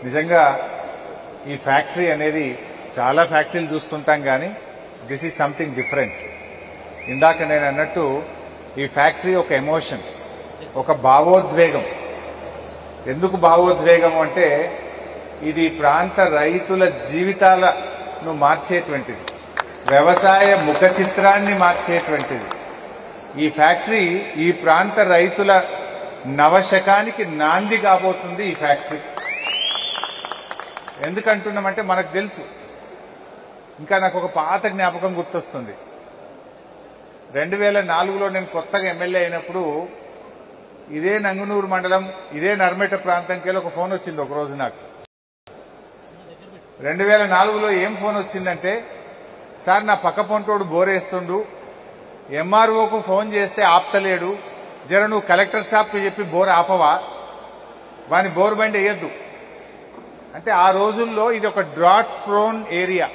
నిజంగా ఈ ఫ్యాక్టరీ అనేది చాలా ఫ్యాక్టరీలు చూస్తుంటాం కానీ దిస్ ఈజ్ సంథింగ్ డిఫరెంట్. ఇందాక నేను అన్నట్టు ఈ ఫ్యాక్టరీ ఒక ఎమోషన్, ఒక భావోద్వేగం. ఎందుకు భావోద్వేగం అంటే ఇది ప్రాంత రైతుల జీవితాలను మార్చేటువంటిది, వ్యవసాయ ముఖ చిత్రాన్ని మార్చేటువంటిది. ఈ ఫ్యాక్టరీ ఈ ప్రాంత రైతుల నవశకానికి నాంది కాబోతుంది. ఈ ఫ్యాక్టరీ ఎందుకంటున్నామంటే మనకు తెలుసు. ఇంకా నాకు ఒక పాత జ్ఞాపకం గుర్తొస్తుంది. 2004లో నేను కొత్తగా ఎమ్మెల్యే అయినప్పుడు ఇదే నంగునూరు మండలం, ఇదే నర్మేట ప్రాంతంకెళ్ళి ఒక ఫోన్ వచ్చింది ఒక రోజు నాకు. 2004లో ఏం ఫోన్ వచ్చిందంటే, సార్ నా పక్క పొంటోడు బోరేస్తుండు, ఎంఆర్ఓకు ఫోన్ చేస్తే ఆప్తలేడు, జర నువ్వు కలెక్టర్ సాబ్కి చెప్పి బోర్ ఆపవా, వాని బోర్ బండి వేయద్దు అంటే. ఆ రోజుల్లో ఇది ఒక డ్రాట్ ప్రోన్ ఏరియా.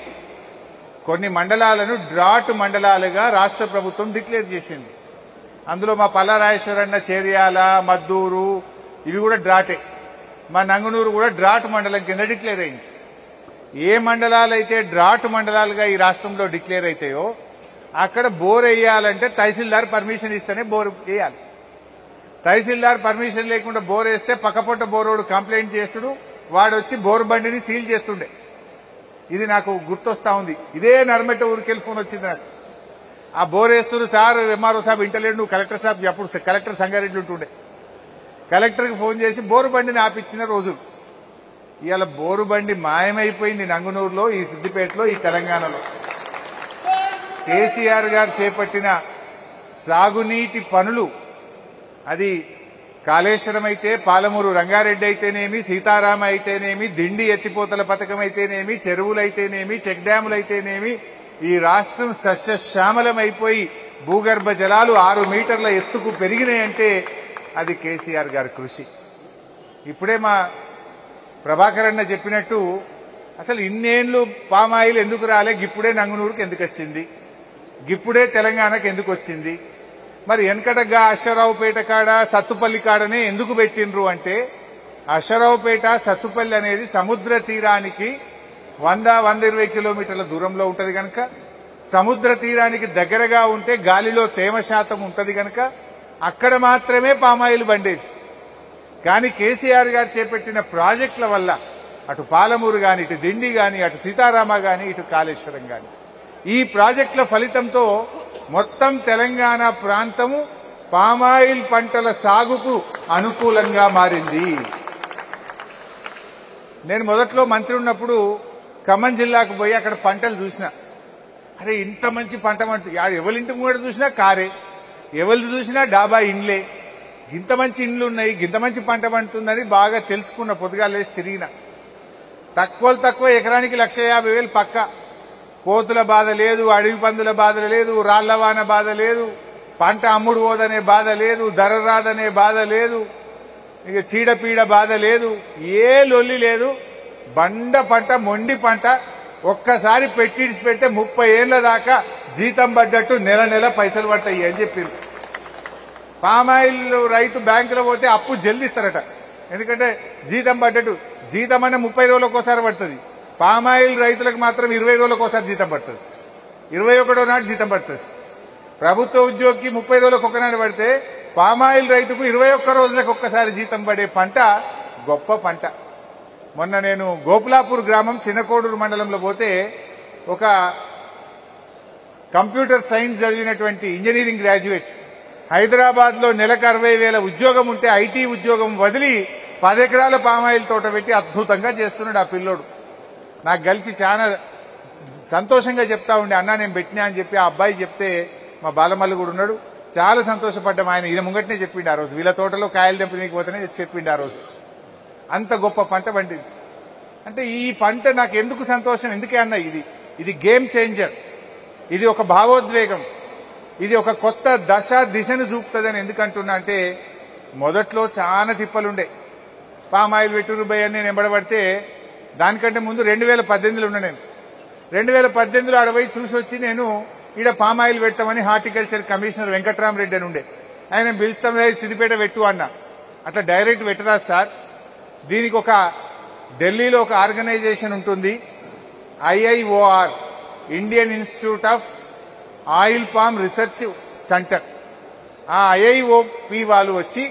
కొన్ని మండలాలను డ్రాట్ మండలాలుగా రాష్ట్ర ప్రభుత్వం డిక్లేర్ చేసింది. అందులో మా పల్లారాజేశ్వరన్న, చేర్యాల, మద్దూరు ఇవి కూడా డ్రాటే. మా నంగునూరు కూడా డ్రాట్ మండలం కింద డిక్లేర్ అయింది. ఏ మండలాలైతే డ్రాట్ మండలాలుగా ఈ రాష్ట్రంలో డిక్లేర్ అవుతాయో అక్కడ బోర్ వేయాలంటే తహసీల్దార్ పర్మిషన్ ఇస్తేనే బోర్ వేయాలి. తహసీల్దార్ పర్మిషన్ లేకుండా బోర్ వేస్తే పక్కపొట్ట బోరోడు కంప్లైంట్ చేస్తుడు, వాడు వచ్చి బోర్ బండిని సీల్ చేస్తుండే. ఇది నాకు గుర్తొస్తా ఉంది. ఇదే నర్మెట్ట ఊరికెళ్ళి ఫోన్ వచ్చింది నాకు. ఆ బోర్ వేస్తున్నారు సార్, ఎంఆర్ఓ సాబ్ ఇంటలేడు, నువ్వు కలెక్టర్ సాబ్, అప్పుడు కలెక్టర్ సంగారెడ్డి ఉంటుండే, కలెక్టర్కి ఫోన్ చేసి బోరు బండిని ఆపించిన రోజులు. ఇవాళ బోరు బండి మాయమైపోయింది నంగునూరులో, ఈ సిద్దిపేటలో, ఈ తెలంగాణలో. కేసీఆర్ గారు చేపట్టిన సాగునీటి పనులు, అది కాళేశ్వరం అయితే, పాలమూరు రంగారెడ్డి అయితేనేమి, సీతారామ అయితేనేమి, దిండి ఎత్తిపోతల పథకం అయితేనేమి, చెరువులైతేనేమి, చెక్ డ్యాములైతేనేమి, ఈ రాష్ట్రం సస్యశ్యామలమైపోయి భూగర్భ జలాలు 6 మీటర్ల ఎత్తుకు పెరిగినాయంటే అది కేసీఆర్ గారి కృషి. ఇప్పుడే మా ప్రభాకర్ అన్న చెప్పినట్టు అసలు ఇన్నేళ్లు పామాయిల్ ఎందుకు రాలే, గిప్పుడే నంగునూరుకు ఎందుకు వచ్చింది, గిప్పుడే తెలంగాణకు ఎందుకు వచ్చింది, మరి వెనకటగా అశ్వరావుపేట కాడ, సత్తుపల్లి కాడనే ఎందుకు పెట్టిండ్రు అంటే, అశ్వరావుపేట, సత్తుపల్లి అనేది సముద్ర తీరానికి 100-120 కిలోమీటర్ల దూరంలో ఉంటది కనుక, సముద్ర తీరానికి దగ్గరగా ఉంటే గాలిలో తేమ శాతం ఉంటది కనుక అక్కడ మాత్రమే పామాయిల్ బండేది. కానీ కేసీఆర్ గారు చేపట్టిన ప్రాజెక్టుల వల్ల అటు పాలమూరు గాని, ఇటు దిండి గాని, అటు సీతారామ గాని, ఇటు కాళేశ్వరం గాని, ఈ ప్రాజెక్టుల ఫలితంతో మొత్తం తెలంగాణ ప్రాంతము పామాయిల్ పంటల సాగుకు అనుకూలంగా మారింది. నేను మొదట్లో మంత్రి ఉన్నప్పుడు ఖమ్మం జిల్లాకు పోయి అక్కడ పంటలు చూసిన. అరే ఇంత మంచి పంట ఎవరింటి కూడా చూసినా కారే, ఎవరిది చూసినా డాబా ఇండ్లే, గింత మంచి ఇండ్లు ఉన్నాయి, గింత మంచి పంట పండుతుందని బాగా తెలుసుకున్న. పొద్దుగా లేచి తిరిగిన. తక్కువ ఎకరానికి 1,50,000 పక్క. కోతుల బాధ లేదు, అడవి పందుల బాధ లేదు, రాళ్లవాన బాధ లేదు, పంట అమ్ముడు పోదనే బాధ లేదు, ధర రాదనే బాధ లేదు, ఇక చీడపీడ బాధ లేదు, ఏ లొల్లి లేదు. బండ పంట, మొండి పంట. ఒక్కసారి పెట్టిడిచి పెడితే 30 ఏళ్ల దాకా జీతం పడ్డట్టు నెల నెల పైసలు పడతాయి అని చెప్పింది. పామాయిల్ రైతు బ్యాంకులో పోతే అప్పు జల్ది ఇస్తారట, ఎందుకంటే జీతం పడ్డట్టు. జీతం అనే 30 రోజులకు ఒకసారి పడుతుంది, పామాయిల్ రైతులకు మాత్రం 20 రోజులకు ఒకసారి జీతం పడుతుంది, 21వ నాడు జీతం పడుతుంది. ప్రభుత్వ ఉద్యోగికి 30 రోజులకు ఒకనాడు పడితే, పామాయిల్ రైతుకు 21 రోజులకు ఒక్కసారి జీతం పడే పంట గొప్ప పంట. మొన్న నేను గోపులాపూర్ గ్రామం చిన్నకోడూరు మండలంలో పోతే ఒక కంప్యూటర్ సైన్స్ చదివినటువంటి ఇంజనీరింగ్ గ్రాడ్యుయేట్ హైదరాబాద్ లో నెలకు 60,000 ఉద్యోగం ఉంటే ఐటీ ఉద్యోగం వదిలి 10 ఎకరాల పామాయిల్ తోట పెట్టి అద్భుతంగా చేస్తున్నాడు ఆ పిల్లోడు. నాకు కలిసి చాలా సంతోషంగా చెప్తా ఉండే, అన్నా నేను పెట్టినా అని చెప్పి ఆ అబ్బాయి చెప్తే, మా బాలమల్లి కూడా ఉన్నాడు, చాలా సంతోషపడ్డాం. ఆయన ఈయన ముంగట్నే చెప్పిండు ఆ రోజు, వీళ్ళ తోటలో కాయలు తెంపనీకపోతేనే చెప్పిండు ఆ రోజు. అంత గొప్ప పంట పండింది. అంటే ఈ పంట నాకు ఎందుకు సంతోషం, ఎందుకే అన్న, ఇది గేమ్ చేంజర్, ఇది ఒక భావోద్వేగం, ఇది ఒక కొత్త దిశను చూపుతుందని ఎందుకంటున్నా అంటే, మొదట్లో చాలా తిప్పలుండే. పామాయిల్ వెటూరు బై అని నేను ఎంబడబడితే, దానికంటే ముందు 2018లో ఉన్నా నేను. 2018లో అడవై చూసి వచ్చి నేను ఈడ పామాయిల్ పెట్టామని హార్టికల్చర్ కమిషనర్ వెంకట్రామరెడ్డి అని ఉండే, ఆయన పిలుస్తాం సిద్దిపేట పెట్టు అన్న. అట్లా డైరెక్ట్ పెట్టరాదు సార్, దీనికి ఒక ఢిల్లీలో ఒక ఆర్గనైజేషన్ ఉంటుంది, IIOR, Indian institute of oil palm research centre. ఆ IIOP వాళ్ళు వచ్చి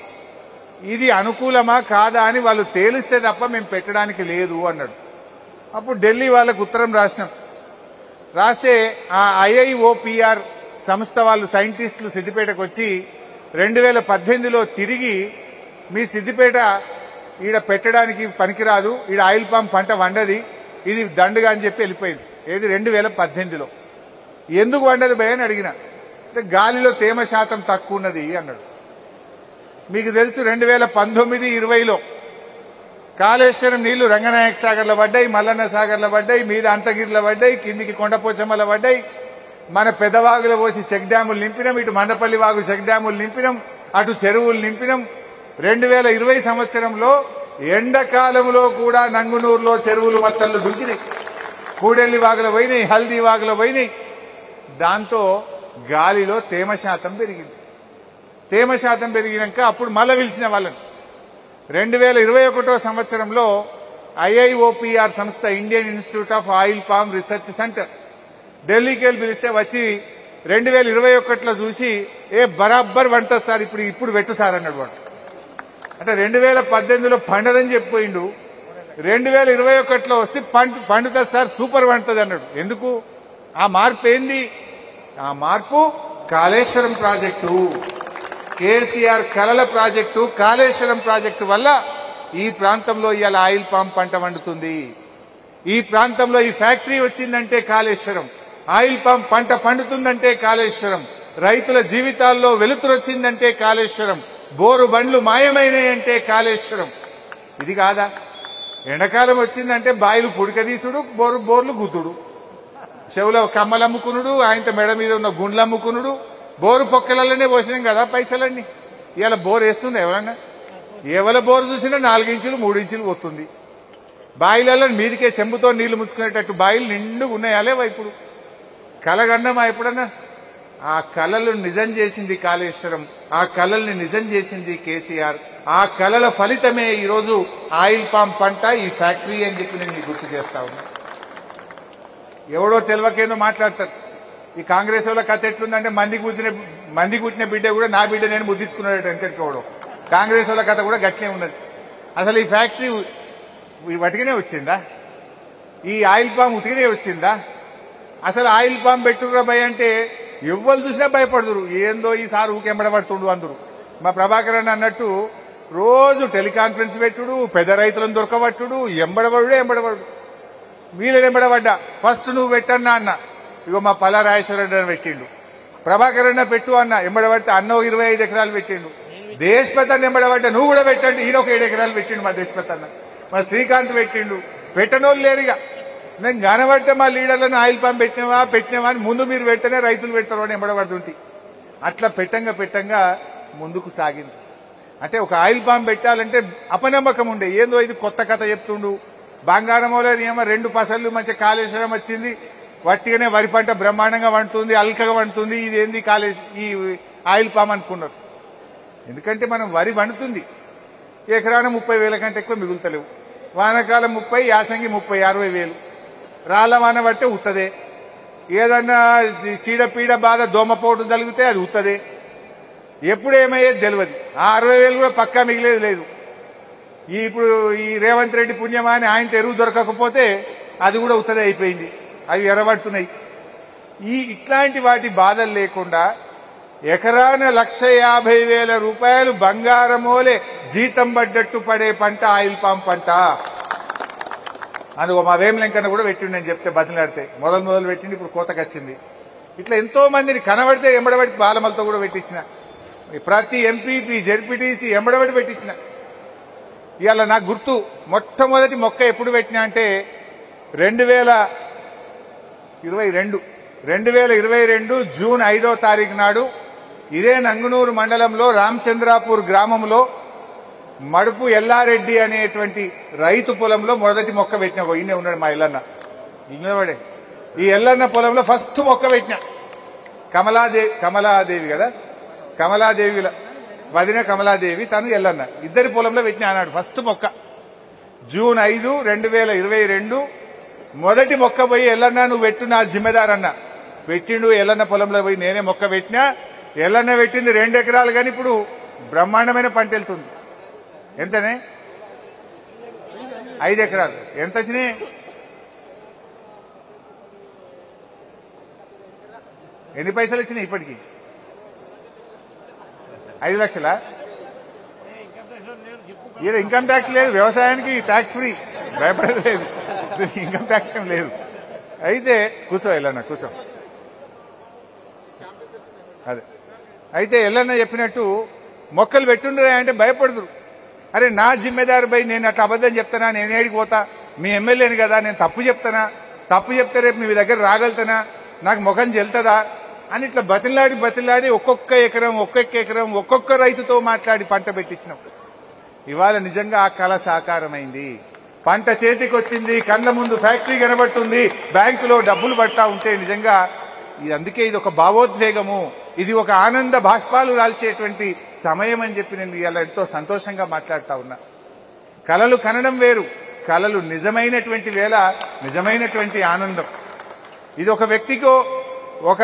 ఇది అనుకూలమా కాదా అని వాళ్ళు తేలిస్తే తప్ప మేము పెట్టడానికి లేదు అన్నాడు. అప్పుడు ఢిల్లీ వాళ్ళకు ఉత్తరం రాస్తే ఆ IIOPR సంస్థ వాళ్ళు సైంటిస్టులు సిద్దిపేటకు వచ్చి 2018లో తిరిగి మీ సిద్దిపేట ఈడ పెట్టడానికి పనికిరాదు, ఈడ ఆయిల్ పామ్ పంట వండది, ఇది దండుగా అని చెప్పి వెళ్ళిపోయింది. ఏది 2018లో. ఎందుకు వండదు భయ అని అడిగిన. అంటే గాలిలో తేమ శాతం తక్కువ ఉన్నది అన్నాడు. మీకు తెలుసు 2019-20లో కాళేశ్వరం నీళ్లు రంగనాయక సాగర్లో పడ్డాయి, మల్లన్న సాగర్లో పడ్డాయి, మీద అంతగిరిలో పడ్డాయి, కిందికి కొండపోచమ్మలో పడ్డాయి. మన పెదవాగులో పోసి చెక్ డ్యాములు నింపినాం, ఇటు మందపల్లి వాగు చెక్ డ్యాములు నింపినాం, అటు చెరువులు నింపినాం. 2020 సంవత్సరంలో ఎండాకాలంలో కూడా నంగునూరులో చెరువులు మత్తళ్ళు దుంకినాయి, కూడెల్లి వాగులో పోయినాయి, హల్దీ వాగులో పోయినాయి. దాంతో గాలిలో తేమ శాతం పెరిగింది. తేమ శాతం పెరిగినాక అప్పుడు మళ్ళీ పిలిచిన వాళ్ళని 2021 సంవత్సరంలో IIOPR సంస్థ, Indian institute of oil palm research centre, ఢిల్లీకి వెళ్ళి పిలిస్తే వచ్చి 2021లో చూసి బరాబర్ వంట సార్, ఇప్పుడు పెట్టు సార్ అన్నాడు వాడు. అంటే 2018లో పండదని చెప్పిపోయిండు, 2021లో వస్తే పండుతుంది సార్, సూపర్ వండుతుంది అన్నాడు. ఎందుకు ఆ మార్పు ఏంది? ఆ మార్పు కాళేశ్వరం ప్రాజెక్టు, కేసీఆర్ కలల ప్రాజెక్టు, కాళేశ్వరం ప్రాజెక్టు వల్ల ఈ ప్రాంతంలో ఇవాళ ఆయిల్ పామ్ పంట వండుతుంది. ఈ ప్రాంతంలో ఈ ఫ్యాక్టరీ వచ్చిందంటే కాళేశ్వరం, ఆయిల్ పామ్ పంట పండుతుందంటే కాళేశ్వరం, రైతుల జీవితాల్లో వెలుతురు వచ్చిందంటే కాళేశ్వరం, బోరు బండ్లు మాయమైనాయంటే కాళేశ్వరం. ఇది కాదా? ఎండాకాలం వచ్చిందంటే బాయిలు పుడకదీసుడు, బోర్లు గుద్దుడు, చెవుల కమ్మలు అమ్ముకునుడు, ఆయనతో మెడ మీద ఉన్న గుండ్లు అమ్ముకునుడు, బోరు పొక్కలలోనే పోసినాం కదా పైసలన్నీ. ఇవాళ బోరు వేస్తుంది ఎవరన్నా? ఎవరి బోరు చూసినా 4 ఇంచులు 3 ఇంచులు పోతుంది. బాయిలలో మీదికే చెంబుతో నీళ్లు ముంచుకునేటట్టు బాయిలు నిండుగా ఉన్నాయా లేవా? ఇప్పుడు కలగన్నమా ఎప్పుడన్నా? ఆ కలలు నిజం చేసింది కాళేశ్వరం, ఆ కలల్ని నిజం చేసింది కేసీఆర్. ఆ కలల ఫలితమే ఈరోజు ఆయిల్ పామ్ పంట, ఈ ఫ్యాక్టరీ అని చెప్పి నేను మీకు గుర్తు చేస్తా ఉన్నా. ఎవడో తెలివకేందో మాట్లాడతారు. ఈ కాంగ్రెస్ వాళ్ళ కథ ఎట్లుందంటే మంది పుట్టిన బిడ్డ కూడా నా బిడ్డ నేను ముద్దించుకున్నాడు వెంకటగౌడ. కాంగ్రెస్ వాళ్ళ కథ కూడా గట్లే ఉన్నది. అసలు ఈ ఫ్యాక్టరీ వటికనే వచ్చిందా? ఈ ఆయిల్ పామ్ ఉతికినే వచ్చిందా? అసలు ఆయిల్ పామ్ పెట్టుకురా భయ అంటే ఎవ్వరు చూసినా భయపడుతురు. ఏందో ఈసారి ఊకెంబడబడుతుండు అందరు. మా ప్రభాకర్ అన్న అన్నట్టు రోజు టెలికాన్ఫరెన్స్ పెట్టుడు, పెద్ద రైతులను దొరకబట్టుడు, ఎంబడబడు. వీళ్ళని ఎంబడబడ్డా. ఫస్ట్ నువ్వు పెట్టన్నా అన్న, ఇగో మా పల్లా రాజేశ్వరరెడ్డి అని పెట్టిండు. ప్రభాకర్ అన్న పెట్టు అన్న, ఎంబడబడితే అన్న 25 ఎకరాలు పెట్టిండు. దేశపతి అన్న ఎంబడబడ్డా, నువ్వు కూడా పెట్టండి, ఈయన ఒక 7 ఎకరాలు పెట్టిండు మా దేశపతి అన్న. మా శ్రీకాంత్ పెట్టిండు. పెట్టనోళ్ళు లేరుగా. నేను కనబడితే మా లీడర్లను ఆయిల్ పామ్ పెట్టినవా అని ముందు మీరు పెడితేనే రైతులు పెడతారు అని ఎంబడబడుతుంటే అట్లా పెట్టంగా ముందుకు సాగింది. అంటే ఒక ఆయిల్ పామ్ పెట్టాలంటే అపనమ్మకం ఉండే. ఏందో ఇది కొత్త కథ చెప్తుండు. బంగారమోలో ఏమో 2 పసళ్ళు మంచిగా కాళేశ్వరం వచ్చింది, వట్టిగానే వరి పంట బ్రహ్మాండంగా వండుతుంది, అల్కగా వండుతుంది, ఇదేంది ఈ ఆయిల్ పామ్ అనుకున్నారు. ఎందుకంటే మనం వరి వండుతుంది, ఎకరాన 30,000 కంటే ఎక్కువ మిగులుతలేవు. వానకాలం 30, యాసంగి 30, 60,000. రాళ్ల వాన పడితే ఉత్తదే. ఏదన్నా చీడపీడ బాధ దోమపోటు తగిలితే అది ఉత్తదే. ఎప్పుడు ఏమయ్యేది తెలియదు. ఆ 60,000 కూడా పక్కా మిగిలేదు లేదు. ఇప్పుడు ఈ రేవంత్ రెడ్డి పుణ్యమా అని ఆయన ఎరువు దొరకకపోతే అది కూడా ఉత్తదే అయిపోయింది. అవి ఎర్రబడుతున్నాయి. ఇట్లాంటి వాటి బాధలు లేకుండా ఎకరాన 1,50,000 రూపాయలు బంగారమోలే జీతం పడ్డట్టు పడే పంట ఆయిల్ పామ్ పంట. అందుకో మా వేమలెంకన్న కూడా పెట్టిండు. నేను చెప్తే బతిలాడితే మొదలు పెట్టిండి, ఇప్పుడు కోతకు వచ్చింది. ఇట్లా ఎంతో మందిని కనబడితే ఎంబడబడి బాలమలతో కూడా పెట్టించిన, ప్రతి ఎంపీపీ జెడ్పీటీసీ ఎంబడబడి పెట్టించిన. ఇవాళ నాకు గుర్తు, మొట్టమొదటి మొక్క ఎప్పుడు పెట్టినా అంటే 2022 జూన్ 5వ తారీఖు నాడు ఇదే నంగునూరు మండలంలో రామచంద్రాపూర్ గ్రామంలో మడుపు ఎల్లారెడ్డి అనేటువంటి రైతు పొలంలో మొదటి మొక్క పెట్టిన. ఈయనే ఉన్నాడు మా ఎల్లన్న, ఇంగ్లవాడే. ఈ ఎల్లన్న పొలంలో ఫస్ట్ మొక్క పెట్టిన. కమలాదేవి కదా, కమలాదేవి వదిన కమలాదేవి, తను ఎల్లన్న, ఇద్దరి పొలంలో పెట్టిన అన్నాడు ఫస్ట్ మొక్క. జూన్ 5, 2022 మొదటి మొక్క పోయి ఎల్లన్నా నువ్వు పెట్టు నా జిమ్మెదార్ అన్న పెట్టిండు. ఎల్లన్న పొలంలో పోయి నేనే మొక్క పెట్టినా. ఎల్లన్న పెట్టింది 2 ఎకరాలు కానీ ఇప్పుడు బ్రహ్మాండమైన పంట వెళ్తుంది. ఎంతనే? 5 ఎకరాలు. ఎంత వచ్చినాయి? ఎన్ని పైసలు వచ్చినాయి ఇప్పటికి? 5 లక్షలా? ఈడ ఇన్కమ్ ట్యాక్స్ లేదు, వ్యవసాయానికి ట్యాక్స్ ఫ్రీ, భయపడేది లేదు, ఇన్కమ్ ట్యాక్స్ ఏం లేదు. అయితే కూర్చో ఎల్లన్న, కూర్చో. అదే అయితే ఎల్లన్న చెప్పినట్టు మొక్కలు పెట్టుండ్రా అంటే భయపడదురు. అరే నా జిమ్మెదారు బై, నేను అట్లా అబద్దం చెప్తానా? నేను ఏడికి పోతా? మీ ఎమ్మెల్యేని కదా, నేను తప్పు చెప్తానా? తప్పు చెప్తే రేపు మీ దగ్గర రాగలుగుతానా? నాకు ముఖం చెల్తుందా అని ఇట్లా బతిలాడి ఒక్కొక్క ఎకరం ఒక్కొక్క రైతుతో మాట్లాడి పంట పెట్టించినాం. ఇవాళ నిజంగా ఆ కళ సాకారమైంది. పంట చేతికి వచ్చింది, కళ్ళ ముందు ఫ్యాక్టరీ కనబడుతుంది, బ్యాంకులో డబ్బులు పడతా ఉంటే నిజంగా అందుకే ఇది ఒక భావోద్వేగము, ఇది ఒక ఆనంద బాష్పాలు రాల్చేటువంటి సమయం అని చెప్పి నేను ఇలా ఎంతో సంతోషంగా మాట్లాడుతా ఉన్నా. కళలు కనడం వేరు, కళలు నిజమైనటువంటి వేళ నిజమైనటువంటి ఆనందం. ఇది ఒక వ్యక్తికో ఒక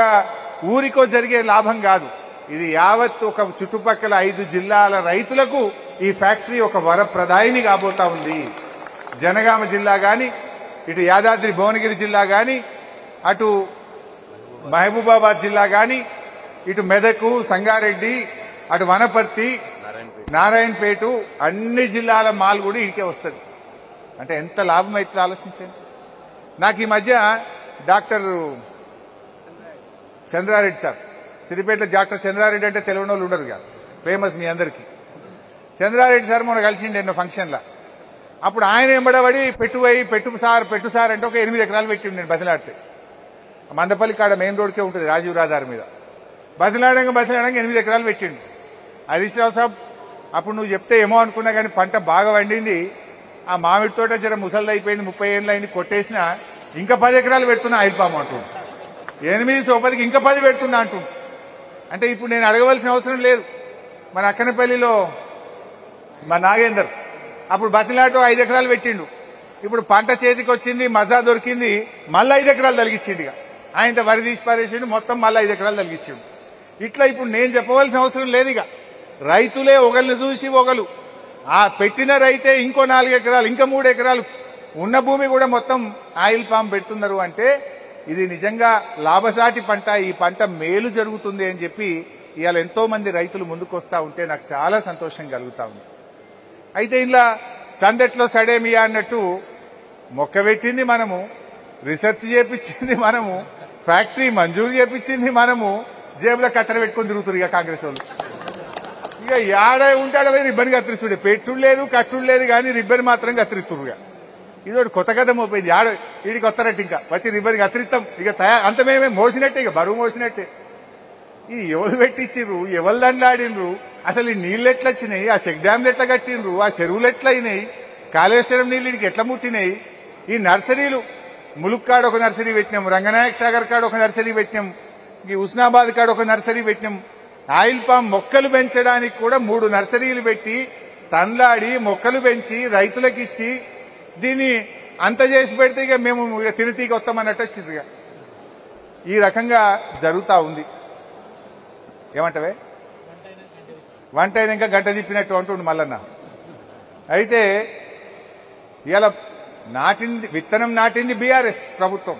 ఊరికో జరిగే లాభం కాదు. ఇది యావత్ ఒక చుట్టుపక్కల 5 జిల్లాల రైతులకు ఈ ఫ్యాక్టరీ ఒక వరప్రదాయిని కాబోతా ఉంది. జనగామ జిల్లా గాని, ఇటు యాదాద్రి భువనగిరి జిల్లా గాని, అటు మహబూబాబాద్ జిల్లా గాని, ఇటు మెదకు, సంగారెడ్డి, అటు వనపర్తి, నారాయణపేట, అన్ని జిల్లాల మాల్ కూడా ఇడికే వస్తుంది. అంటే ఎంత లాభం అయితే ఆలోచించండి. నాకు ఈ మధ్య డాక్టర్ చంద్రారెడ్డి సార్, సిద్దిపేటలో డాక్టర్ చంద్రారెడ్డి అంటే తెలియని వాళ్ళు ఉండరు కాదు, ఫేమస్ మీ అందరికీ. చంద్రారెడ్డి సార్ మొన్న కలిసిండి ఎన్నో ఫంక్షన్లో. అప్పుడు ఆయన ఎంబడబడి పెట్టు సార్ అంటే ఒక 8 ఎకరాలు పెట్టిండు. నేను బతిలాడితే మందపల్లి కాడ మెయిన్ రోడ్కే ఉంటుంది, రాజీవ్ రహదారి మీద. బతిలాడంగా 8 ఎకరాలు పెట్టిండు. హరీష్ రావు సాబ్ అప్పుడు నువ్వు చెప్తే ఏమో అనుకున్నా కానీ పంట బాగా వండింది. ఆ మామిడి తోట జర ముసలి అయిపోయింది, 30 ఏళ్ళు అయింది, కొట్టేసిన ఇంకా 10 ఎకరాలు పెడుతున్నా ఆయిల్ పామ్ అంటుండు. 8 సోపతికి ఇంకా 10 పెడుతున్నా అంటుండు. అంటే ఇప్పుడు నేను అడగవలసిన అవసరం లేదు. మన అక్కనపల్లిలో మా నాగేందర్ అప్పుడు బతిలాటో 5 ఎకరాలు పెట్టిండు. ఇప్పుడు పంట చేతికి వచ్చింది, మజా దొరికింది, మళ్ళీ 5 ఎకరాలు తలిగించిండు. ఇక ఆయన వరి తీసి పారేసిండు, మొత్తం మళ్ళీ 5 ఎకరాలు తలిగించిండు. ఇట్లా ఇప్పుడు నేను చెప్పవలసిన అవసరం లేదు. ఇక రైతులే ఒకరిని చూసి ఒకరు, ఆ పెట్టిన రైతే ఇంకో 4 ఎకరాలు ఇంకా 3 ఎకరాలు ఉన్న భూమి కూడా మొత్తం ఆయిల్ పామ్ పెడుతున్నారు. అంటే ఇది నిజంగా లాభసాటి పంట, ఈ పంట మేలు జరుగుతుంది అని చెప్పి ఇవాళ ఎంతో మంది రైతులు ముందుకు వస్తా ఉంటే నాకు చాలా సంతోషం కలుగుతా ఉంది. అయితే ఇలా సందట్లో సడేమియా అన్నట్టు మొక్క పెట్టింది మనము, రీసెర్చ్ చేపించింది మనము, ఫ్యాక్టరీ మంజూరు చేపించింది మనము, జేబులో కత్తెర పెట్టుకుని తిరుగుతారు ఇక కాంగ్రెస్ వాళ్ళు. ఇక యాడ ఉంటాడో పోయి రిబ్బన్ కత్తిరిచుడే, పెట్టుడు లేదు కట్టుడు లేదు కానీ రిబ్బన్ మాత్రం కత్తిరిస్తురుగా. ఇదోటి కొత్త కథ మోపోయింది. ఆడ వీడికి వస్తారట్టు ఇంకా వచ్చి రిబ్బన్ కత్తిరిస్తాం ఇక అంత మేమే మోసినట్టే, ఇక బరువు మోసినట్టే. ఇది ఎవరు పెట్టించిండ్రు, ఎవరు దండాడినరు, అసలు ఈ నీళ్లు ఎట్లా వచ్చినాయి, ఆ చెక్ డ్యామ్లు ఎట్లా కట్టిండ్రు, ఆ చెరువులు ఎట్లా అయినాయి, కాళేశ్వరం నీళ్ళు ఇడికి ఎట్లా ముట్టినాయి, ఈ నర్సరీలు ములుక్ కాడ ఒక నర్సరీ పెట్టినాం, రంగనాయక సాగర్ కాడ ఒక నర్సరీ పెట్టినాం, ఈ హుస్నాబాద్ కాడ ఒక నర్సరీ పెట్టినాం. ఆయిల్ పామ్ మొక్కలు పెంచడానికి కూడా 3 నర్సరీలు పెట్టి తండ్లాడి మొక్కలు పెంచి రైతులకు ఇచ్చి దీన్ని అంత చేసి పెడితే ఇక మేము తిరితీకి వస్తామన్నట్టు వచ్చింది. ఈ రకంగా జరుగుతా ఉంది. ఏమంటవే? వంట అయినాక గంట తిప్పినట్టు అంటుండు మల్లన్న. అయితే ఇలా విత్తనం నాటింది బీఆర్ఎస్ ప్రభుత్వం,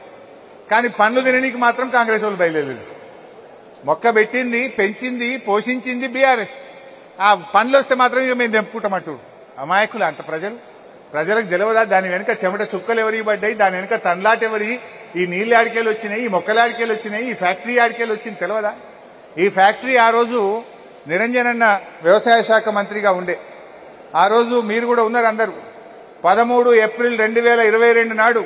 కానీ పండ్లు తినడానికి మాత్రం కాంగ్రెస్ వాళ్ళు బయలుదేరలేదు. మొక్క పెట్టింది, పెంచింది, పోషించింది బీఆర్ఎస్. ఆ పండ్లు వస్తే మాత్రం ఇక మేము తెంపుకుంటామంటూ అమాయకులు అంత ప్రజలకు తెలియదా దాని వెనుక చెమట చుక్కలు ఎవరి పడ్డాయి, దాని వెనుక తండ్లాట ఎవరి, ఈ నీళ్ళు ఆడికేలు వచ్చినాయి, ఈ మొక్కల ఆడికేలు వచ్చినాయి, ఈ ఫ్యాక్టరీ ఆడికేలు వచ్చింది తెలియదా? ఈ ఫ్యాక్టరీ ఆ రోజు నిరంజన్ అన్న వ్యవసాయ శాఖ మంత్రిగా ఉండే, ఆ రోజు మీరు కూడా ఉన్నారు అందరూ. 13 ఏప్రిల్ 2022 నాడు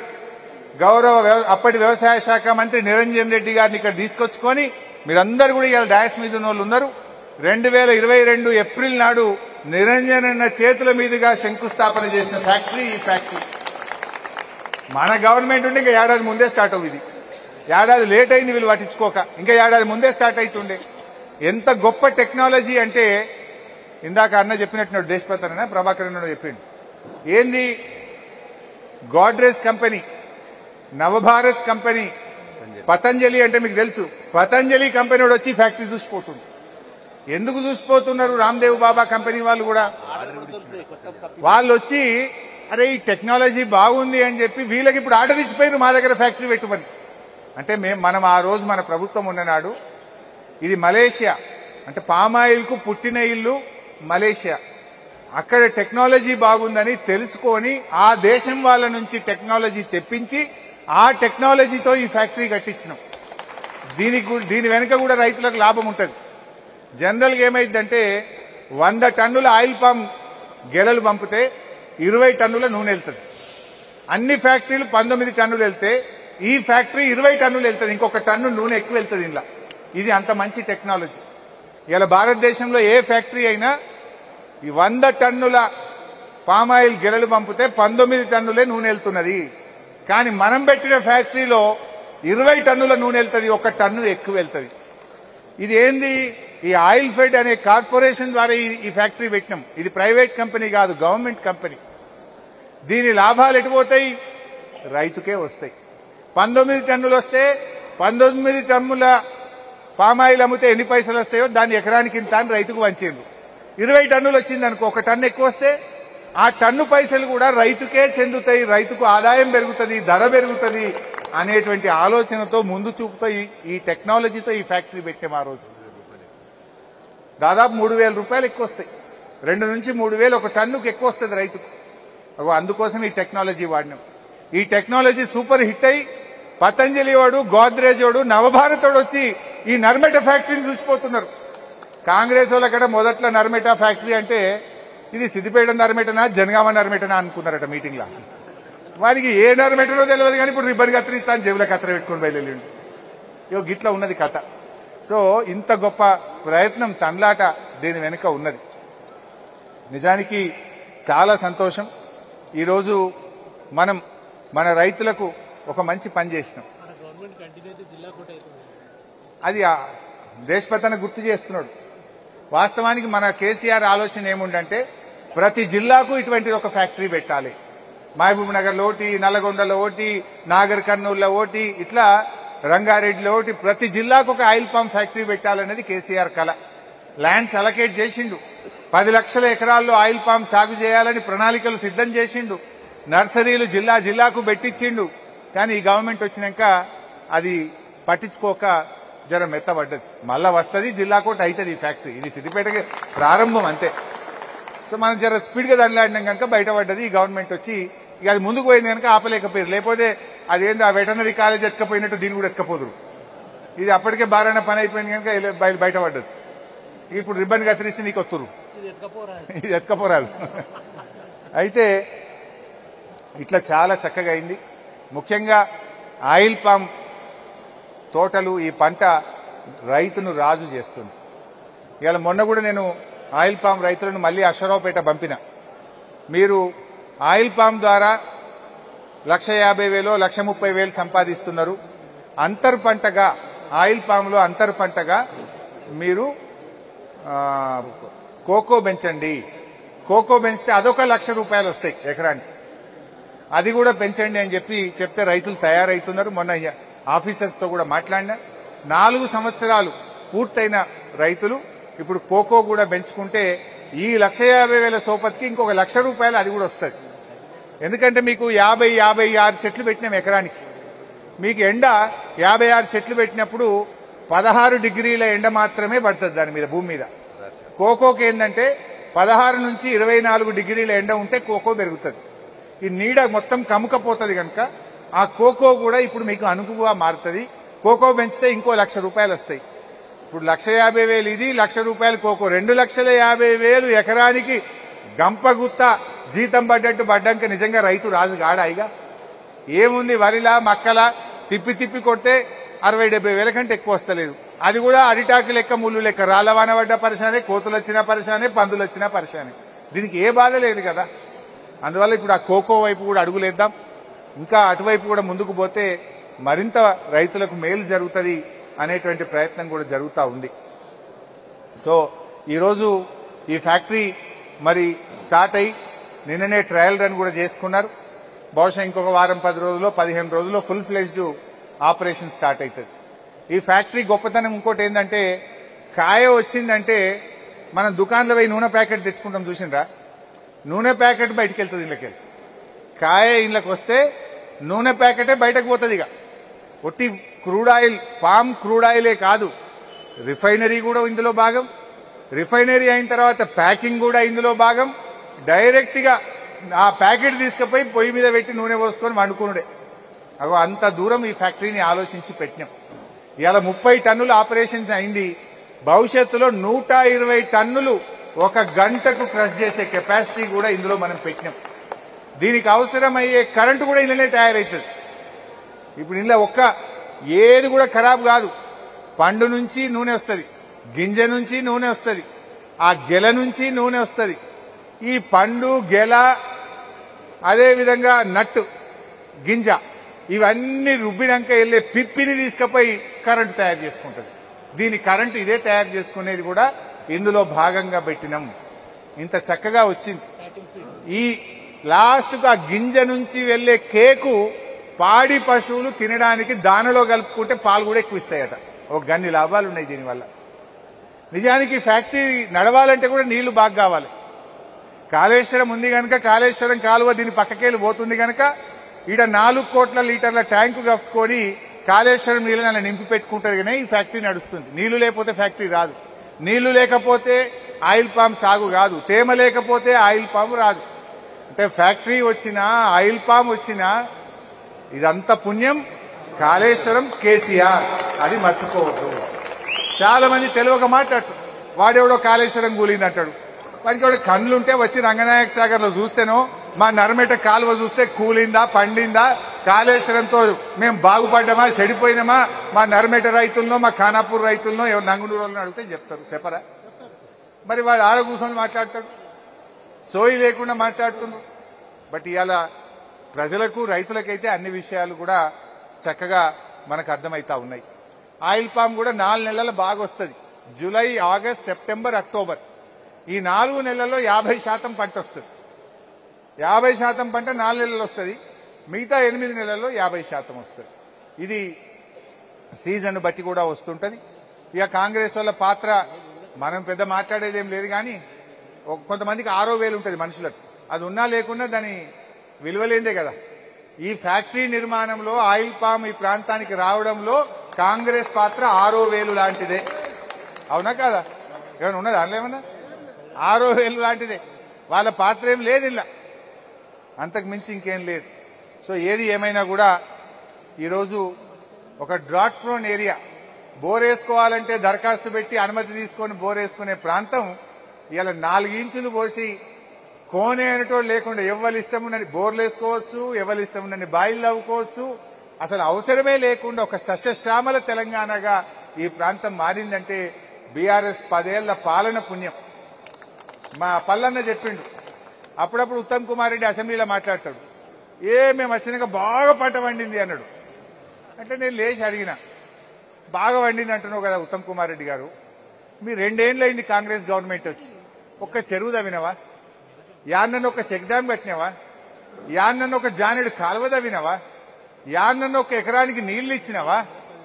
అప్పటి వ్యవసాయ శాఖ మంత్రి నిరంజన్ రెడ్డి గారిని ఇక్కడ తీసుకొచ్చుకొని మీరందరూ కూడా ఇవాళ డాయస్ మీద ఉన్న వాళ్ళు ఉన్నారు. 2022 ఏప్రిల్ నాడు నిరంజన్ అన్న చేతుల మీదుగా శంకుస్థాపన చేసిన ఫ్యాక్టరీ ఈ ఫ్యాక్టరీ. మన గవర్నమెంట్ ఉంటే ఇంకా ఏడాది ముందే స్టార్ట్ అవుతుంది. ఏడాది లేట్ అయింది వీళ్ళు పట్టించుకోక, ఇంకా ఏడాది ముందే స్టార్ట్ అవుతుండే. ఎంత గొప్ప టెక్నాలజీ అంటే ఇందాక అన్న చెప్పినట్టున్నాడు, దేశపతి అన్న ప్రభాకర్ అన్న చెప్పిండు. ఏంది గోడ్రేజ్ కంపెనీ, నవభారత్ కంపెనీ, పతంజలి అంటే మీకు తెలుసు, పతంజలి కంపెనీ వాడు వచ్చి ఫ్యాక్టరీ చూసిపోతుంది. ఎందుకు చూసిపోతున్నారు? రామ్దేవ్ బాబా కంపెనీ వాళ్ళు కూడా వాళ్ళు వచ్చి అరే ఈ టెక్నాలజీ బాగుంది అని చెప్పి వీళ్ళకి ఇప్పుడు ఆర్డర్ ఇచ్చిపోయినారు మా దగ్గర ఫ్యాక్టరీ పెట్టుమని. అంటే మనం ఆ రోజు మన ప్రభుత్వం ఉన్ననాడు ఇది మలేషియా, అంటే పామాయిల్ కు పుట్టిన ఇల్లు మలేషియా. అక్కడ టెక్నాలజీ బాగుందని తెలుసుకొని ఆ దేశం వాళ్ళ నుంచి టెక్నాలజీ తెప్పించి ఆ టెక్నాలజీతో ఈ ఫ్యాక్టరీ కట్టించినాం. దీని వెనుక కూడా రైతులకు లాభం ఉంటుంది. జనరల్గా ఏమైందంటే 100 టన్నుల ఆయిల్ పామ్ గెలలు పంపితే 20 టన్నుల నూనె వెళ్తుంది. అన్ని ఫ్యాక్టరీలు 19 టన్నులు వెళ్తే ఈ ఫ్యాక్టరీ 20 టన్నులు వెళ్తుంది. ఇంకొక టన్ను నూనె ఎక్కువ వెళ్తుంది ఇలా. ఇది అంత మంచి టెక్నాలజీ. ఇలా భారతదేశంలో ఏ ఫ్యాక్టరీ అయినా ఈ 100 టన్నుల పామాయిల్ గెలలు పంపితే 19 టన్నులే నూనె వెళ్తున్నది. కానీ మనం పెట్టిన ఫ్యాక్టరీలో 20 టన్నుల నూనె వెళ్తుంది, 1 టన్ను ఎక్కువ వెళ్తుంది. ఇది ఏంది? ఈ ఆయిల్ ఫెడ్ అనే కార్పొరేషన్ ద్వారా ఈ ఫ్యాక్టరీ పెట్టినాం. ఇది ప్రైవేట్ కంపెనీ కాదు, గవర్నమెంట్ కంపెనీ. దీని లాభాలు ఎటుపోతాయి? రైతుకే వస్తాయి. 19 టన్నులు వస్తే 19 టన్నుల పామాయిల్ అమ్మితే ఎన్ని పైసలు వస్తాయో దాన్ని ఎకరానికి ఇంత అని రైతుకు వంచిండ్రు. 20 టన్నులు వచ్చింది అనుకో, 1 టన్ను ఎక్కువ వస్తే ఆ టన్ను పైసలు కూడా రైతుకే చెందుతాయి, రైతుకు ఆదాయం పెరుగుతుంది, ధర పెరుగుతుంది అనేటువంటి ఆలోచనతో ముందు చూపుతో ఈ టెక్నాలజీతో ఈ ఫ్యాక్టరీ పెట్టాం. ఆ రోజు దాదాపు 3,000 రూపాయలు ఎక్కువ వస్తాయి. 2 నుంచి 3,000 1 టన్నుకు ఎక్కువ వస్తుంది రైతుకు. అందుకోసం ఈ టెక్నాలజీ వాడినాం. ఈ టెక్నాలజీ సూపర్ హిట్ అయి పతంజలి వాడు, గోద్రేజ్ వాడు, నవభారత్ వాడు వచ్చి ఈ నర్మెట ఫ్యాక్టరీని చూసిపోతున్నారు. కాంగ్రెస్ వాళ్ళక్కడ మొదట్లో నర్మెట ఫ్యాక్టరీ అంటే ఇది సిద్దిపేట నర్మెటనా జనగామ నర్మెటనా అనుకున్నారట మీటింగ్ లా. వారికి ఏ నర్మెటనో తెలియదు కానీ ఇప్పుడు రిబ్బన్ కత్తిరిస్తాను జేబులో కత్తెర పెట్టుకుని బయలుదేరి ఇగో గిట్లా ఉన్నది కథ. సో ఇంత గొప్ప ప్రయత్నం తన్లాట దీని వెనుక ఉన్నది. నిజానికి చాలా సంతోషం. ఈరోజు మనం మన రైతులకు ఒక మంచి పని చేసినాం. అది దేశపతన గుర్తు చేస్తున్నాడు. వాస్తవానికి మన కేసీఆర్ ఆలోచన ఏముందంటే ప్రతి జిల్లాకు ఇటువంటి ఒక ఫ్యాక్టరీ పెట్టాలి. మహబూబ్ నగర్లో ఒకటి, నల్లగొండలో ఒకటి, నాగర్ కర్నూలులో ఒకటి, ఇట్లా రంగారెడ్డిలో ఒకటి, ప్రతి జిల్లాకు ఒక ఆయిల్ పామ్ ఫ్యాక్టరీ పెట్టాలనేది కేసీఆర్ కళ. ల్యాండ్స్ అలకేట్ చేసిండు. 10 లక్షల ఎకరాల్లో ఆయిల్ పామ్ సాగు చేయాలని ప్రణాళికలు సిద్ధం చేసిండు. నర్సరీలు జిల్లాకు పెట్టించిండు. కానీ ఈ గవర్నమెంట్ వచ్చినాక అది పట్టించుకోక జర మెత్తబడ్డది. మళ్ళా వస్తుంది, జిల్లాకోటి అవుతుంది ఈ ఫ్యాక్టరీ. ఇది సిద్దిపేటకి ప్రారంభం అంతే. సో మనం జర స్పీడ్గా దండలాడినాం కనుక బయటపడ్డది. ఈ గవర్నమెంట్ వచ్చి ఇక అది ముందుకు పోయింది కనుక ఆపలేకపోయారు. లేకపోతే అదేంది ఆ వెటనరీ కాలేజ్ ఎత్తుకపోయినట్టు దీన్ని కూడా ఎత్తుకపోదురు. ఇది అప్పటికే బారాన పని అయిపోయింది కనుక బయటపడ్డది. ఇప్పుడు రిబ్బన్ కత్తిరిస్తే నీకు వస్తురు, ఇది ఎత్తుకపోరాదు. అయితే ఇట్లా చాలా చక్కగా అయింది. ముఖ్యంగా ఆయిల్ పామ్ తోటలు, ఈ పంట రైతును రాజు చేస్తుంది. ఇవాళ మొన్న కూడా నేను ఆయిల్ పామ్ రైతులను మళ్లీ అశ్వరావుపేట పంపిన. మీరు ఆయిల్ పామ్ ద్వారా 1,50,000 1,30,000 సంపాదిస్తున్నారు. అంతర్ పంటగా ఆయిల్ పామ్లో అంతర్ పంటగా మీరు కోకో పెంచండి. కోకో పెంచితే అదొక 1,00,000 రూపాయలు వస్తాయి ఎకరానికి. అది కూడా పెంచండి అని చెప్తే రైతులు తయారవుతున్నారు. మొన్న ఆఫీసర్స్ తో కూడా మాట్లాడినా 4 సంవత్సరాలు పూర్తయిన రైతులు ఇప్పుడు కోకో కూడా పెంచుకుంటే ఈ 1,50,000 సోపతికి ఇంకొక 1,00,000 రూపాయలు అది కూడా వస్తుంది. ఎందుకంటే మీకు 50-56 చెట్లు పెట్టినాం ఎకరానికి. మీకు ఎండ 56 చెట్లు పెట్టినప్పుడు 16 డిగ్రీల ఎండ మాత్రమే పడుతుంది దాని మీద, భూమి మీద. కోకోకి ఏంటంటే 16 నుంచి 24 డిగ్రీల ఎండ ఉంటే కోకో పెరుగుతుంది. ఈ నీడ మొత్తం కముకపోతుంది కనుక ఆ కోకో కూడా ఇప్పుడు మీకు అనుకువగా మారుతుంది. కోకో పెంచితే ఇంకో 1,00,000 రూపాయలు వస్తాయి. ఇప్పుడు 1,50,000 ఇది, 1,00,000 రూపాయలు కోకో, 2,50,000 ఎకరానికి గంపగుత్త జీతం పడ్డాక నిజంగా రైతు రాజు గాడాయిగా. ఏముంది వరిలా మక్కలా తిప్పి కొడితే 60-70 కంటే ఎక్కువ వస్తలేదు. అది కూడా అరిటాకు లెక్క, ముళ్ళు లెక్క, రాళ్లవాన పడ్డ పరిశానే, కోతులు వచ్చినా పరిశానే, పందులు వచ్చినా పరిశానే. దీనికి ఏ బాధ లేదు కదా. అందువల్ల ఇప్పుడు ఆ కోకో వైపు కూడా అడుగులేద్దాం. ఇంకా అటువైపు కూడా ముందుకు పోతే మరింత రైతులకు మేలు జరుగుతుంది అనేటువంటి ప్రయత్నం కూడా జరుగుతూ ఉంది. సో ఈరోజు ఈ ఫ్యాక్టరీ మరి స్టార్ట్ అయ్యి నిన్ననే ట్రయల్ రన్ కూడా చేసుకున్నారు. బహుశా ఇంకొక వారం 10 రోజుల్లో 15 రోజుల్లో ఫుల్ ఫ్లెజ్డ్ ఆపరేషన్ స్టార్ట్ అవుతుంది. ఈ ఫ్యాక్టరీ గొప్పతనం ఇంకోటి ఏంటంటే కాయ వచ్చిందంటే మనం దుకాణంలో పోయి నూనె ప్యాకెట్ తెచ్చుకుంటాం చూసిండ్రా, నూనె ప్యాకెట్ బయటకు వెళ్తుంది ఇళ్ళకి. కాయ ఇళ్ళకి వస్తే నూనె ప్యాకెటే బయటకు పోతుంది. ఇక ఒట్టి క్రూడ్ ఆయిల్, పామ్ క్రూడ్ ఆయిలే కాదు, రిఫైనరీ కూడా ఇందులో భాగం. రిఫైనరీ అయిన తర్వాత ప్యాకింగ్ కూడా ఇందులో భాగం. డైరెక్ట్ గా ఆ ప్యాకెట్ తీసుకుపోయి పొయ్యి మీద పెట్టి నూనె పోసుకొని వండుకునుడే. అగో అంత దూరం ఈ ఫ్యాక్టరీని ఆలోచించి పెట్టినాం. ఇవాళ 30 టన్నులు ఆపరేషన్స్ అయింది. భవిష్యత్తులో 120 టన్నులు ఒక గంటకు క్రష్ చేసే కెపాసిటీ కూడా ఇందులో మనం పెట్టినాం. దీనికి అవసరమయ్యే కరెంటు కూడా ఇళ్ళనే తయారవుతుంది. ఇప్పుడు ఇంట్లో ఏది కూడా ఖరాబ్ కాదు. పండు నుంచి నూనె వస్తుంది, గింజ నుంచి నూనె వస్తుంది, ఆ గెల నుంచి నూనె వస్తుంది. ఈ పండు, గెల, అదేవిధంగా నట్టు, గింజ ఇవన్నీ రుబ్బినాక వెళ్ళే పిప్పిని తీసుకుపోయి కరెంటు తయారు చేసుకుంటుంది. దీని కరెంటు ఇదే తయారు చేసుకునేది కూడా ఇందులో భాగంగా పెట్టినాం. ఇంత చక్కగా వచ్చింది. ఈ లాస్ట్కు ఆ గింజ నుంచి వెళ్లే కేకు పాడి పశువులు తినడానికి దానలో కలుపుకుంటే పాలు కూడా ఎక్కువ ఇస్తాయట. ఒక గన్ని లాభాలు ఉన్నాయి దీనివల్ల. నిజానికి ఫ్యాక్టరీ నడవాలంటే కూడా నీళ్లు బాగా కావాలి. కాళేశ్వరం ఉంది కనుక, కాళేశ్వరం కాలువ దీని పక్కకెళ్ళి పోతుంది కనుక ఈడ 4 కోట్ల లీటర్ల ట్యాంకు కప్పుకొని కాళేశ్వరం నీళ్ళని అలా నింపి పెట్టుకుంటుంది. కానీ ఈ ఫ్యాక్టరీ నడుస్తుంది. నీళ్లు లేకపోతే ఫ్యాక్టరీ రాదు. నీళ్లు లేకపోతే ఆయిల్ పామ్ సాగు కాదు. తేమ లేకపోతే ఆయిల్ పామ్ రాదు. అంటే ఫ్యాక్టరీ వచ్చినా, ఆయిల్ పామ్ వచ్చినా ఇదంతా పుణ్యం కాళేశ్వరం, కేసీఆర్. అది మర్చిపోవద్దు. చాలా మంది తెలియక మాట్లాడతారు. వాడెవడో కాళేశ్వరం కూలిందంటాడు. వాడికి ఎవడో కన్నులుంటే వచ్చి రంగనాయక సాగర్ లో చూస్తేనో, మా నర్మేట కాలువ చూస్తే కూలిందా, పండిందా, కాళేశ్వరంతో మేము బాగుపడ్డామా, చెడిపోయినామా, మా నర్మేట రైతుల్లో, మా ఖానాపూర్ రైతుల్లో, నంగునూరు వాళ్ళని అడిగితే చెప్తారు. చెప్పరా? మరి వాడు ఆడ కూర్చొని మాట్లాడతాడు. సోయి లేకుండా మాట్లాడుతున్నారు. బట్ ఇవాళ ప్రజలకు, రైతులకైతే అన్ని విషయాలు కూడా చక్కగా మనకు అర్థమవుతా ఉన్నాయి. ఆయిల్ పామ్ కూడా 4 నెలలు బాగా వస్తుంది. జూలై, ఆగస్ట్, సెప్టెంబర్, అక్టోబర్ ఈ 4 నెలల్లో 50% పంట వస్తుంది. 50% పంట 4 నెలలు వస్తుంది. మిగతా 8 నెలల్లో 50% వస్తుంది. ఇది సీజన్ బట్టి కూడా వస్తుంటది. ఇక కాంగ్రెస్ వాళ్ళ పాత్ర మనం పెద్ద మాట్లాడేది ఏం లేదు. కానీ కొంతమందికి 6,000 ఉంటుంది మనుషులకు. అది ఉన్నా లేకున్నా దాని విలువలేందే కదా. ఈ ఫ్యాక్టరీ నిర్మాణంలో, ఆయిల్ పామ్ ఈ ప్రాంతానికి రావడంలో కాంగ్రెస్ పాత్ర 6,000 లాంటిదే. అవునా కాదా? ఏమైనా ఉన్నదా? అందులో 6,000 లాంటిదే. వాళ్ళ పాత్ర ఏం లేదు ఇలా, అంతకు మించి ఇంకేం లేదు. సో ఏది ఏమైనా కూడా ఈరోజు ఒక డ్రాట్ ప్రోన్ ఏరియా, బోర్ వేసుకోవాలంటే దరఖాస్తు పెట్టి అనుమతి తీసుకొని బోర్ వేసుకునే ప్రాంతం ఇలా 4 ఇంచులు పోసి కోనే అనేటోళ్ళు లేకుండా ఎవరి ఇష్టం ఉన్నది బోర్లు వేసుకోవచ్చు, ఎవరి ఇష్టం ఉన్నది బాయిలు అవ్వుకోవచ్చు. అసలు అవసరమే లేకుండా ఒక సస్యశ్యామల తెలంగాణగా ఈ ప్రాంతం మారిందంటే బీఆర్ఎస్ 10 ఏళ్ల పాలన పుణ్యం. మా పల్లన్న చెప్పిండు, అప్పుడప్పుడు ఉత్తమ్ కుమార్ రెడ్డి అసెంబ్లీలో మాట్లాడతాడు, మేము వచ్చినాక బాగా పంట పండింది అన్నాడు. అంటే నేను లేచి అడిగిన, బాగా పండింది అంటున్నావు కదా ఉత్తమ్ కుమార్ రెడ్డి గారు, మీ 2 ఏళ్ళు అయింది కాంగ్రెస్ గవర్నమెంట్ వచ్చి, ఒక్క చెరువు తవ్వినవా? యాన్నను ఒక చెక్ డ్యామ్ కట్టినావా? యాన్నను ఒక జానెడు కాలువ తవ్వినవా? యాన్నను ఒక ఎకరానికి నీళ్లు ఇచ్చినావా?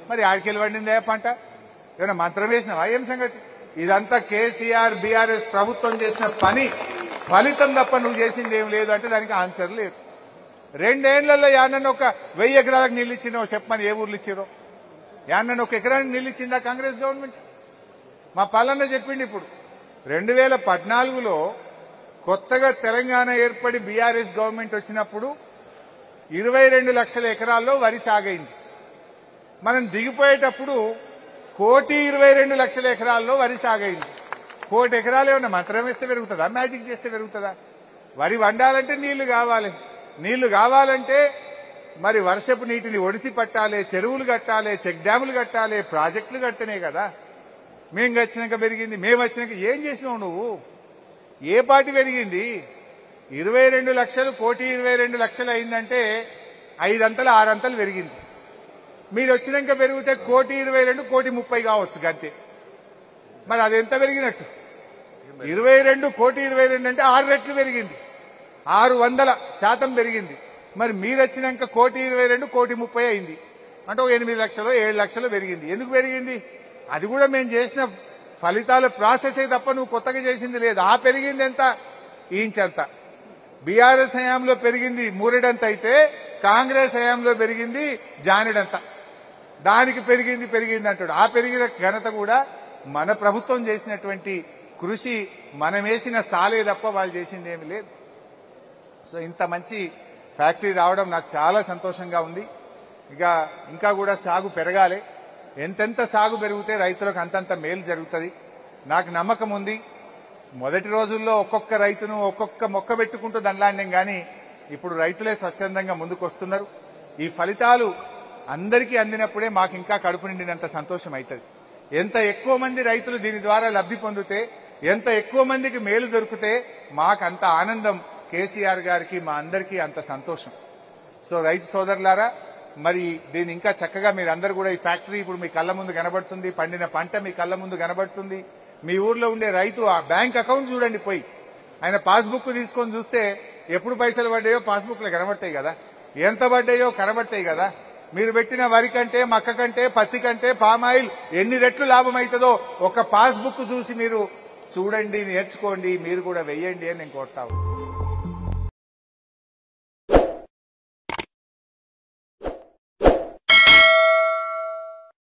మరి ఆడికెళ్ళి పండిందే పంట? ఏమైనా మంత్రం వేసినావా? ఏం సంగతి? ఇదంతా కేసీఆర్, బీఆర్ఎస్ ప్రభుత్వం చేసిన పని ఫలితం తప్ప నువ్వు చేసింది ఏం లేదు అంటే దానికి ఆన్సర్ లేదు. 2 ఏళ్లలో యాన్నను ఒక 1000 ఎకరాలకు నీళ్లు ఇచ్చినావు చెప్పమని ఏ ఊర్లు ఇచ్చిరో? యాన్నను ఒక ఎకరానికి నీళ్లు ఇచ్చిందా కాంగ్రెస్ గవర్నమెంట్? మా పల్లన్న చెప్పిండి. ఇప్పుడు 2014లో కొత్తగా తెలంగాణ ఏర్పడి బీఆర్ఎస్ గవర్నమెంట్ వచ్చినప్పుడు 22 లక్షల ఎకరాల్లో వరి సాగైంది. మనం దిగిపోయేటప్పుడు 1,22 లక్షల ఎకరాల్లో వరి సాగైంది. 1,00,00,000 ఎకరాలు ఏమన్నా మంత్రం వేస్తే పెరుగుతుందా? మ్యాజిక్ చేస్తే పెరుగుతుందా? వరి వండాలంటే నీళ్లు కావాలి. నీళ్లు కావాలంటే మరి వర్షపు నీటిని ఒడిసి పట్టాలి, చెరువులు కట్టాలి, చెక్ డ్యాములు కట్టాలి, ప్రాజెక్టులు కట్టనే కదా. మేము వచ్చినాక పెరిగింది, మేము వచ్చినాక ఏం చేసినావు నువ్వు? ఏ పార్టీ పెరిగింది? 22 లక్షలు 1,22 లక్షలు అయిందంటే 5 అంతలు 6 అంతలు పెరిగింది. మీరు వచ్చినాక పెరిగితే 1,22 1,30 కావచ్చు గంతే. మరి అదెంత పెరిగినట్టు? 22 1,22 అంటే 6 రెట్లు పెరిగింది, 600% పెరిగింది. మరి మీరు వచ్చినాక 1,22,00,000 1,30,000 అయింది అంటే 8 లక్షలు 7 లక్షలు పెరిగింది. ఎందుకు పెరిగింది? అది కూడా మేము చేసిన ఫలితాల ప్రాసెసే తప్ప నువ్వు కొత్తగా చేసింది లేదు. ఆ పెరిగింది ఎంత? ఇంచంత. బీఆర్ఎస్ హయాంలో పెరిగింది మూరెడంత అయితే కాంగ్రెస్ హయాంలో పెరిగింది జానెడంత. దానికి పెరిగింది అంటాడు. ఆ పెరిగిన ఘనత కూడా మన ప్రభుత్వం చేసినటువంటి కృషి, మనం వేసిన సాలే తప్ప వాళ్ళు చేసింది ఏమి లేదు. సో ఇంత మంచి ఫ్యాక్టరీ రావడం నాకు చాలా సంతోషంగా ఉంది. ఇంకా కూడా సాగు పెరగాలి. ఎంతెంత సాగు పెరిగితే రైతులకు అంతంత మేలు జరుగుతుంది. నాకు నమ్మకం ఉంది. మొదటి రోజుల్లో ఒక్కొక్క రైతును ఒక్కొక్క మొక్క పెట్టుకుంటూ దండలాండం కానీ ఇప్పుడు రైతులే స్వచ్ఛందంగా ముందుకు వస్తున్నారు. ఈ ఫలితాలు అందరికీ అందినప్పుడే మాకు ఇంకా కడుపు నిండినంత సంతోషం అవుతుంది. ఎంత ఎక్కువ మంది రైతులు దీని ద్వారా లబ్ధి పొందితే, ఎంత ఎక్కువ మందికి మేలు దొరికితే మాకంత ఆనందం. కేసీఆర్ గారికి మా అందరికీ అంత సంతోషం. సో రైతు సోదరులారా, మరి దీన్ని ఇంకా చక్కగా మీరందరూ కూడా ఈ ఫ్యాక్టరీ ఇప్పుడు మీ కళ్ళ ముందు కనబడుతుంది, పండిన పంట మీ కళ్ళ ముందు కనబడుతుంది. మీ ఊర్లో ఉండే రైతు ఆ బ్యాంక్ అకౌంట్ చూడండి, పోయి ఆయన పాస్బుక్ తీసుకొని చూస్తే ఎప్పుడు పైసలు పడ్డాయో పాస్బుక్ లో కనబడతాయి కదా, ఎంత పడ్డాయో కనబడతాయి కదా. మీరు పెట్టిన వరి కంటే, మక్క కంటే, పత్తి కంటే పామాయిల్ ఎన్ని రెట్లు లాభం అవుతుందో ఒక పాస్బుక్ చూసి మీరు చూడండి, నేర్చుకోండి, మీరు కూడా వెయ్యండి అని నేను కోరుతాను.